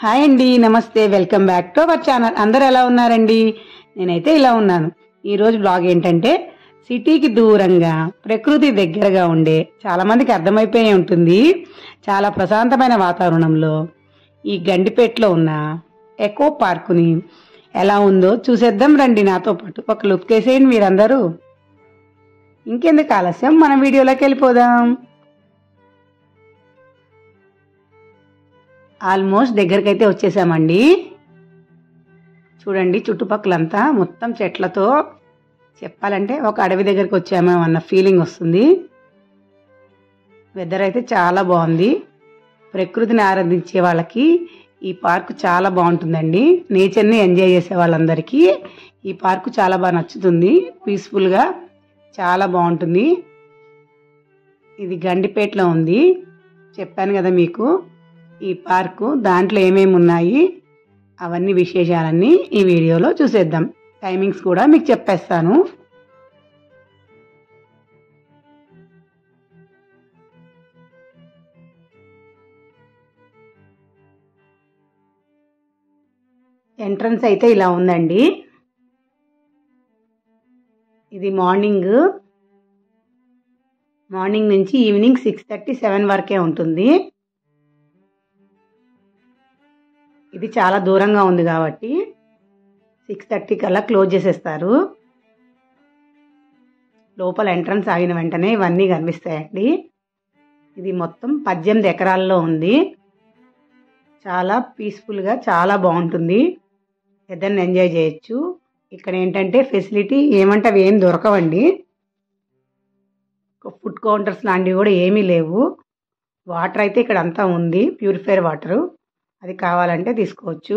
Hi అండి, నమస్తే. Welcome back to our channel. అందరూ ఎలా ఉన్నారండి? నేనైతే ఇలా ఉన్నాను. ఈరోజు బ్లాగ్ ఏంటంటే, సిటీకి దూరంగా ప్రకృతి దగ్గరగా ఉండే, చాలా మందికి అర్థమైపోయి ఉంటుంది, చాలా ప్రశాంతమైన వాతావరణంలో ఈ గండిపేటలో ఉన్న ఎకో పార్కుని ఎలా ఉందో చూసేద్దాం రండి. నాతో పాటు ఒక లుక్ వేసేయండి మీరందరూ. ఇంకెందుకు ఆలస్యం, మన వీడియోలోకి వెళ్ళిపోదాం. ఆల్మోస్ట్ దగ్గరకైతే వచ్చేసామండి. చూడండి, చుట్టుపక్కలంతా మొత్తం చెట్లతో, చెప్పాలంటే ఒక అడవి దగ్గరికి వచ్చామో అన్న ఫీలింగ్ వస్తుంది. వెదర్ అయితే చాలా బాగుంది. ప్రకృతిని ఆరాధించే వాళ్ళకి ఈ పార్కు చాలా బాగుంటుందండి. నేచర్ని ఎంజాయ్ చేసే వాళ్ళందరికీ ఈ పార్కు చాలా బాగా నచ్చుతుంది. పీస్ఫుల్గా చాలా బాగుంటుంది. ఇది గండిపేటలో ఉంది. చెప్పాను కదా మీకు ఈ పార్కు, దాంట్లో ఏమేమి ఉన్నాయి అవన్నీ విశేషాలన్నీ ఈ వీడియోలో చూసేద్దాం. టైమింగ్స్ కూడా మీకు చెప్పేస్తాను. ఎంట్రన్స్ అయితే ఇలా ఉందండి. ఇది మార్నింగ్ నుంచి ఈవినింగ్ 6:30, 7 వరకే ఉంటుంది. ఇది చాలా దూరంగా ఉంది కాబట్టి 6:30 కల్లా క్లోజ్ చేసేస్తారు. లోపల ఎంట్రన్స్ ఆగిన వెంటనే ఇవన్నీ కనిపిస్తాయండి. ఇది మొత్తం 18 ఎకరాల్లో ఉంది. చాలా పీస్ఫుల్గా చాలా బాగుంటుంది. ఏదైనా ఎంజాయ్ చేయొచ్చు. ఇక్కడ ఏంటంటే ఫెసిలిటీ ఏమంటే అవి ఏం దొరకవండి. ఫుడ్ కౌంటర్స్ లాంటివి కూడా ఏమీ లేవు. వాటర్ అయితే ఇక్కడ అంతా ఉంది, ప్యూరిఫైర్ వాటరు. అది కావాలంటే తీసుకోవచ్చు.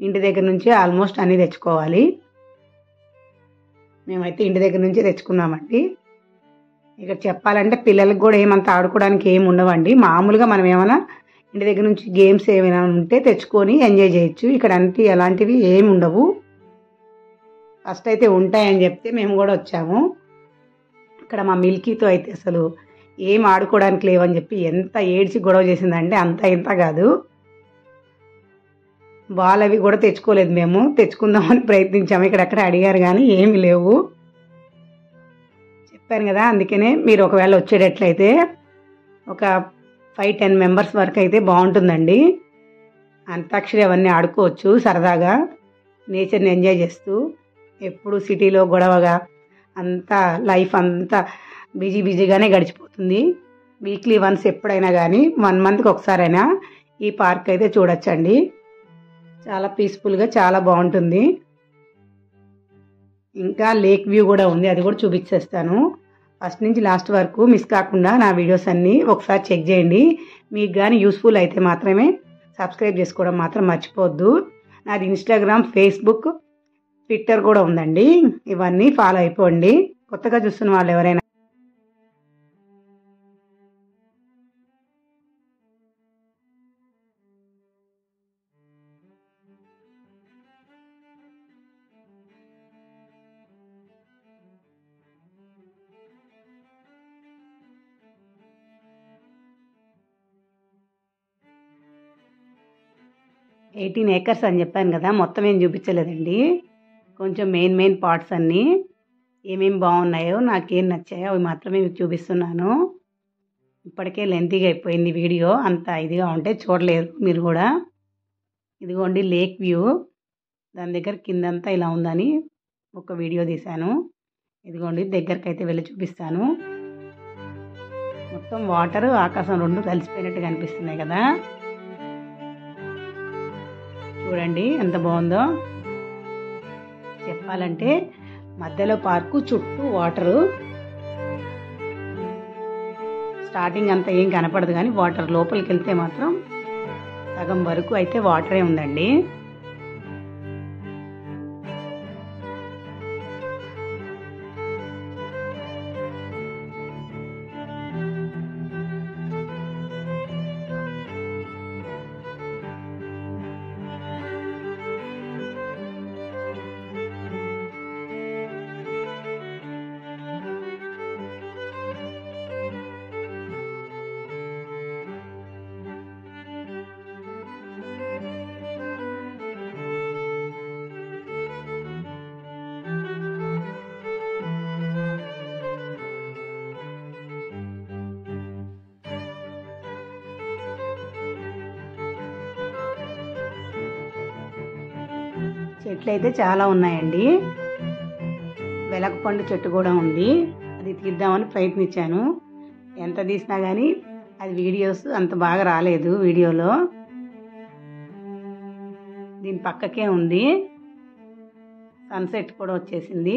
ఇంటి దగ్గర నుంచి ఆల్మోస్ట్ అన్నీ తెచ్చుకోవాలి. మేమైతే ఇంటి దగ్గర నుంచి తెచ్చుకున్నామండి. ఇక్కడ చెప్పాలంటే పిల్లలకు కూడా ఏమంతా ఆడుకోవడానికి ఏమి ఉండవండి. మామూలుగా మనం ఏమైనా ఇంటి దగ్గర నుంచి గేమ్స్ ఏమైనా ఉంటే తెచ్చుకొని ఎంజాయ్ చేయొచ్చు. ఇక్కడ అలాంటివి ఏమి ఉండవు. ఫస్ట్ అయితే ఉంటాయని చెప్తే మేము కూడా వచ్చాము. ఇక్కడ మా మిల్కీతో అయితే అసలు ఏం ఆడుకోవడానికి లేవని చెప్పి ఎంత ఏడ్చి గొడవ చేసిందంటే అంత ఇంత కాదు. బాల్ అవి కూడా తెచ్చుకోలేదు. మేము తెచ్చుకుందామని ప్రయత్నించాము. ఇక్కడెక్కడ అడిగారు కానీ ఏమి లేవు. చెప్పాను కదా, అందుకనే మీరు ఒకవేళ వచ్చేటట్లయితే ఒక 5-10 మెంబర్స్ వరకు అయితే బాగుంటుందండి. అంతాక్షరి అవన్నీ ఆడుకోవచ్చు సరదాగా, నేచర్ని ఎంజాయ్ చేస్తూ. ఎప్పుడు సిటీలో గొడవగా అంతా లైఫ్ అంతా బిజీగానే గడిచిపోతుంది. వీక్లీ వన్స్ ఎప్పుడైనా కానీ 1 మంత్కి ఒకసారైనా ఈ పార్క్ అయితే చూడొచ్చండి. చాలా పీస్ఫుల్గా చాలా బాగుంటుంది. ఇంకా లేక్ వ్యూ కూడా ఉంది, అది కూడా చూపించేస్తాను. ఫస్ట్ నుంచి లాస్ట్ వరకు మిస్ కాకుండా నా వీడియోస్ అన్నీ ఒకసారి చెక్ చేయండి. మీకు కానీ యూస్ఫుల్ అయితే మాత్రమే సబ్స్క్రైబ్ చేసుకోవడం మాత్రం మర్చిపోవద్దు. నాది ఇన్స్టాగ్రామ్, ఫేస్బుక్, ట్విట్టర్ కూడా ఉందండి. ఇవన్నీ ఫాలో అయిపోండి కొత్తగా చూస్తున్న వాళ్ళు ఎవరైనా. — 18 ఏకర్స్ అని చెప్పాను కదా, మొత్తం ఏం చూపించలేదండి. కొంచెం మెయిన్ పార్ట్స్ అన్నీ ఏమేమి బాగున్నాయో, నాకేం నచ్చాయో అవి మాత్రమే మీకు చూపిస్తున్నాను. ఇప్పటికే లెంతీగా అయిపోయింది వీడియో, అంత ఇదిగా ఉంటే చూడలేరు మీరు కూడా. ఇదిగోండి లేక్ వ్యూ. దాని దగ్గర కిందంతా ఇలా ఉందని ఒక వీడియో తీశాను. ఇదిగోండి దగ్గరికి అయితే వెళ్ళి చూపిస్తాను. మొత్తం వాటర్, ఆకాశం రెండు కలిసిపోయినట్టు కనిపిస్తున్నాయి కదా. చూడండి ఎంత బాగుందో. చెప్పాలంటే మధ్యలో పార్కు, చుట్టూ వాటరు. స్టార్టింగ్ అంతా ఏం కనపడదు కానీ వాటర్ లోపలికి వెళ్తే మాత్రం సగం వరకు అయితే వాటరే ఉందండి. చెట్లు అయితే చాలా ఉన్నాయండి. వెలగపండు చెట్టు కూడా ఉంది. అది తీద్దామని ప్రయత్నించాను. ఎంత తీసినా కానీ అది వీడియోస్ అంత బాగా రాలేదు వీడియోలో. దీని పక్కకే ఉంది. సన్సెట్ కూడా వచ్చేసింది.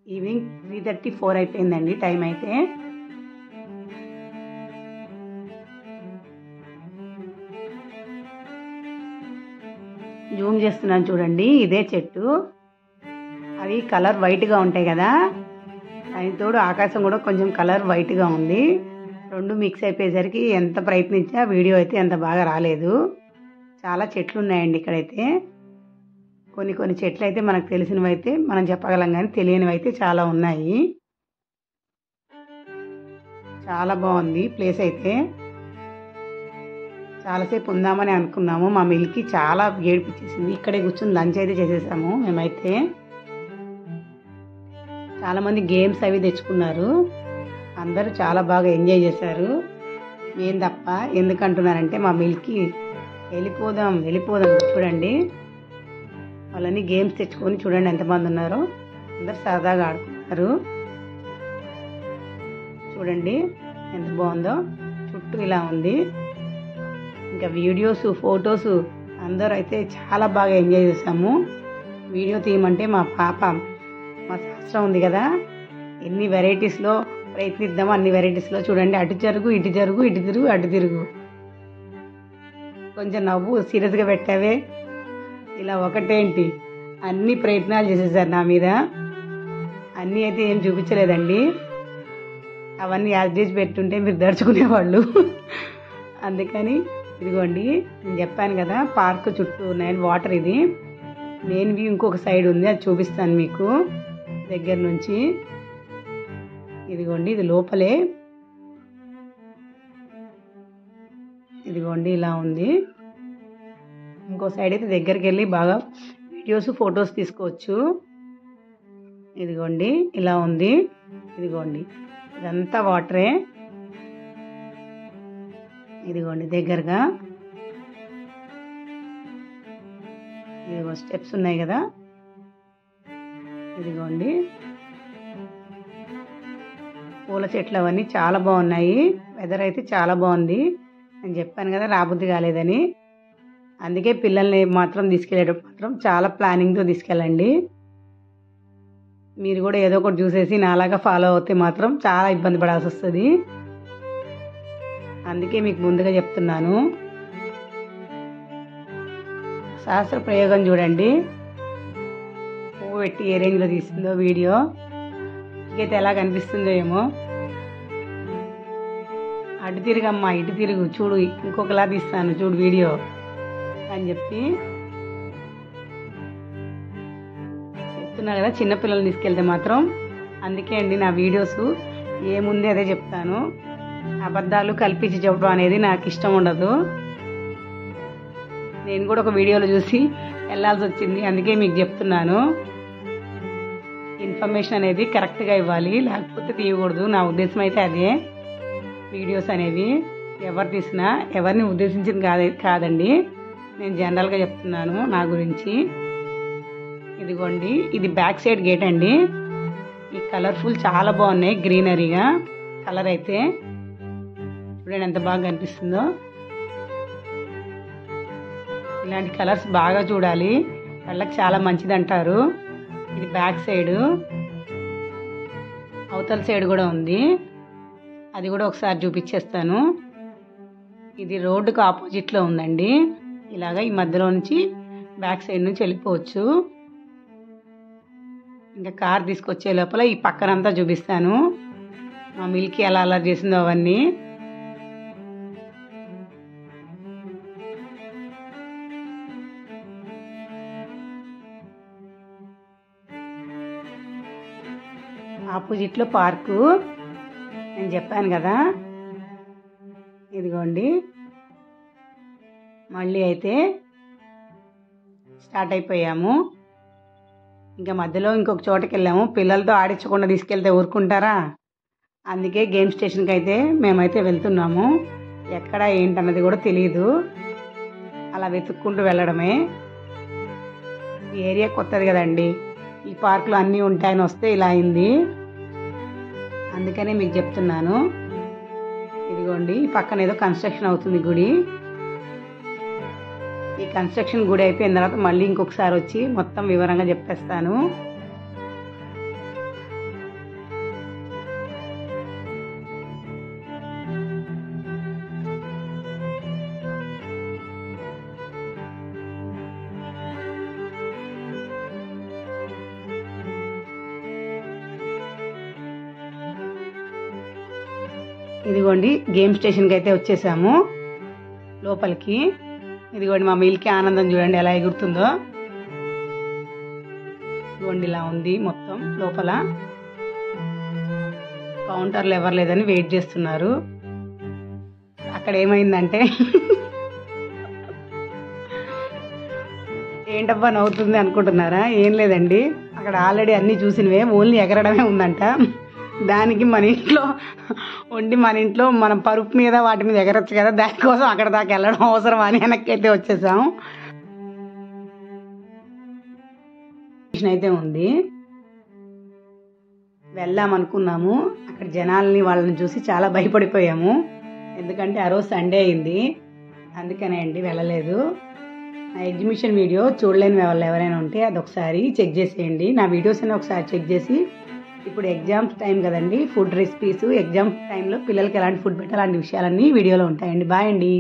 ఈవినింగ్ 3:34 అయిపోయిందండి టైం అయితే. జూమ్ చేస్తున్నాను చూడండి. ఇదే చెట్టు. అవి కలర్ వైట్గా ఉంటాయి కదా, దానికి తోడు ఆకాశం కూడా కొంచెం కలర్ వైట్గా ఉంది. రెండు మిక్స్ అయిపోయేసరికి ఎంత ప్రయత్నించా వీడియో అయితే ఎంత బాగా రాలేదు. చాలా చెట్లు ఉన్నాయండి ఇక్కడైతే. కొన్ని చెట్లు అయితే మనకు తెలిసినవి అయితే మనం చెప్పగలం, కానీ తెలియనివి అయితే చాలా ఉన్నాయి. చాలా బాగుంది ప్లేస్ అయితే. చాలాసేపు ఉందామని అనుకున్నాము. మా మిల్కి చాలా ఏడిపించేసింది. ఇక్కడే కూర్చొని లంచ్ అయితే చేసేసాము మేమైతే. చాలామంది గేమ్స్ అవి తెచ్చుకున్నారు. అందరూ చాలా బాగా ఎంజాయ్ చేశారు. నేను తప్ప. ఎందుకంటున్నారంటే మా మిల్కి వెళ్ళిపోదాం చూడండి. వాళ్ళని గేమ్స్ తెచ్చుకొని చూడండి ఎంతమంది ఉన్నారో. అందరు సరదాగా ఆడుకున్నారు. చూడండి ఎంత బాగుందో. చుట్టూ ఇలా ఉంది. ఇంకా వీడియోస్ ఫొటోస్ అందరూ అయితే చాలా బాగా ఎంజాయ్ చేసాము. వీడియో తీయమంటే మా పాప, మా శాస్త్రం ఉంది కదా, ఎన్ని వెరైటీస్లో ప్రయత్నిద్దాము అన్ని వెరైటీస్లో. చూడండి, అటు జరుగు ఇటు జరుగు, ఇటు తిరుగు అటు తిరుగు. కొంచెం నవ్వు సీరియస్గా పెట్టావే, ఇలా ఒకటేంటి అన్ని ప్రయత్నాలు చేసేసారు నా మీద. అన్నీ అయితే ఏం చూపించలేదండి. అవన్నీ యాడ్ చేసి పెట్టుంటే మీరు దర్చుకునేవాళ్ళు. అందుకని ఇదిగోండి, నేను చెప్పాను కదా పార్క్ చుట్టూ ఉన్నాయని. వాటర్ ఇది మెయిన్ వ్యూ. ఇంకొక సైడ్ ఉంది, అది చూపిస్తాను మీకు దగ్గర నుంచి. ఇదిగోండి, ఇది లోపలే. ఇదిగోండి ఇలా ఉంది. ఇంకో సైడ్ అయితే దగ్గరికి వెళ్ళి బాగా వీడియోస్ ఫొటోస్ తీసుకోవచ్చు. ఇదిగోండి ఇలా ఉంది. ఇదిగోండి ఇదంతా వాటరే. ఇదిగోండి దగ్గరగా. ఇదిగో స్టెప్స్ ఉన్నాయి కదా. ఇదిగోండి పూల చెట్లు అవన్నీ చాలా బాగున్నాయి. వెదర్ అయితే చాలా బాగుంది. నేను చెప్పాను కదా రాబుద్ది కాలేదని. అందుకే పిల్లల్ని మాత్రం తీసుకెళ్ళేటప్పుడు మాత్రం చాలా ప్లానింగ్తో తీసుకెళ్ళండి. మీరు కూడా ఏదో ఒకటి చూసేసి నాలాగా ఫాలో అవుతే మాత్రం చాలా ఇబ్బంది పడాల్సి వస్తుంది. అందుకే మీకు ముందుగా చెప్తున్నాను. శాస్త్ర ప్రయోగం చూడండి. పువ్వు పెట్టి ఏ రేంజ్లో తీసిందో వీడియో. ఇంకైతే ఎలా కనిపిస్తుందో ఏమో. అటు తిరిగమ్మా ఇటు తిరుగు చూడు, ఇంకొకలా తీస్తాను చూడు వీడియో అని చెప్పి చెప్తున్నా కదా. చిన్నపిల్లల్ని తీసుకెళ్తే మాత్రం అందుకే అండి నా వీడియోస్ ఏముంది అదే చెప్తాను. అబద్ధాలు కల్పించి చెప్పడం అనేది నాకు ఇష్టం ఉండదు. నేను కూడా ఒక వీడియోలో చూసి వెళ్ళాల్సి వచ్చింది, అందుకే మీకు చెప్తున్నాను. ఇన్ఫర్మేషన్ అనేది కరెక్ట్గా ఇవ్వాలి, లేకపోతే తీయకూడదు. నా ఉద్దేశం అయితే అదే. వీడియోస్ అనేవి ఎవరు తీసినా ఎవరిని ఉద్దేశించింది కాదండి. నేను జనరల్గా చెప్తున్నాను నా గురించి. ఇదిగోండి, ఇది బ్యాక్ సైడ్ గేట్ అండి. ఈ కలర్ఫుల్ చాలా బాగున్నాయి, గ్రీనరీగా కలర్ అయితే. చూడండి ఎంత బాగా కనిపిస్తుందో. ఇలాంటి కలర్స్ బాగా చూడాలి, కళ్ళకి చాలా మంచిది అంటారు. ఇది బ్యాక్ సైడ్. అవతల సైడ్ కూడా ఉంది, అది కూడా ఒకసారి చూపించేస్తాను. ఇది రోడ్డుకు ఆపోజిట్లో ఉందండి. ఇలాగా ఈ మధ్యలో నుంచి బ్యాక్ సైడ్ నుంచి వెళ్ళిపోవచ్చు. ఇంకా కార్ తీసుకొచ్చే లోపల ఈ పక్కనంతా చూపిస్తాను. మా మిల్కి ఎలా అలా చేసిందో అవన్నీ. ఆపోజిట్లో పార్కు నేను చెప్పాను కదా. ఇదిగోండి మళ్ళీ అయితే స్టార్ట్ అయిపోయాము. ఇంకా మధ్యలో ఇంకొక చోటకి వెళ్ళాము. పిల్లలతో ఆడించకుండా తీసుకెళ్తే ఊరుకుంటారా? అందుకే గేమ్ స్టేషన్కి అయితే మేమైతే వెళ్తున్నాము. ఎక్కడ ఏంటన్నది కూడా తెలియదు, అలా వెతుక్కుంటూ వెళ్ళడమే. ఈ ఏరియా కొత్తది కదండి, ఈ పార్కులో అన్నీ ఉంటాయని వస్తే ఇలా అయింది. అందుకనే మీకు చెప్తున్నాను. ఇదిగోండి ఈ పక్కన ఏదో కన్స్ట్రక్షన్ అవుతుంది గుడి. ఈ కన్స్ట్రక్షన్ గుడి అయిపోయిన తర్వాత మళ్ళీ ఇంకొకసారి వచ్చి మొత్తం వివరంగా చెప్పేస్తాను. ఇదిగోండి గేమ్ స్టేషన్కి అయితే వచ్చేసాము లోపలికి. ఇదిగోండి మా మిల్కీ ఆనందం చూడండి ఎలా ఎగురుతుందో. ఇదిగోండి ఇలా ఉంది మొత్తం లోపల. కౌంటర్లు ఎవరు లేదని వెయిట్ చేస్తున్నారు. అక్కడ ఏమైందంటే ఏంటబ్బా నవ్వుతుంది అనుకుంటున్నారా? ఏం లేదండి, అక్కడ ఆల్రెడీ అన్నీ చూసినవే, ఓన్లీ ఎగరడమే ఉందంట. దానికి మన ఇంట్లో వండి మన ఇంట్లో మనం పరుపు మీద వాటి మీద ఎగరొచ్చు కదా, దానికోసం అక్కడ దాకా వెళ్ళడం అవసరం అని వెనక్కి అయితే వచ్చేసాం. అయితే ఉంది, వెళ్దాం అనుకున్నాము. అక్కడ జనాల్ని వాళ్ళని చూసి చాలా భయపడిపోయాము. ఎందుకంటే ఆ రోజు సండే అయింది, అందుకనే అండి వెళ్ళలేదు. నా ఎగ్జిబిషన్ వీడియో చూడలేని వాళ్ళు ఎవరైనా ఉంటే అది ఒకసారి చెక్ చేసేయండి. నా వీడియోస్ అన్ని ఒకసారి చెక్ చేసి, ఇప్పుడు ఎగ్జామ్స్ టైం కదండి, ఫుడ్ రెసిపీస్ ఎగ్జామ్స్ టైంలో పిల్లలకి ఎలాంటి ఫుడ్ పెట్టాలి అలాంటి విషయాలన్నీ వీడియోలో ఉంటాయండి. బాయ్ అండి.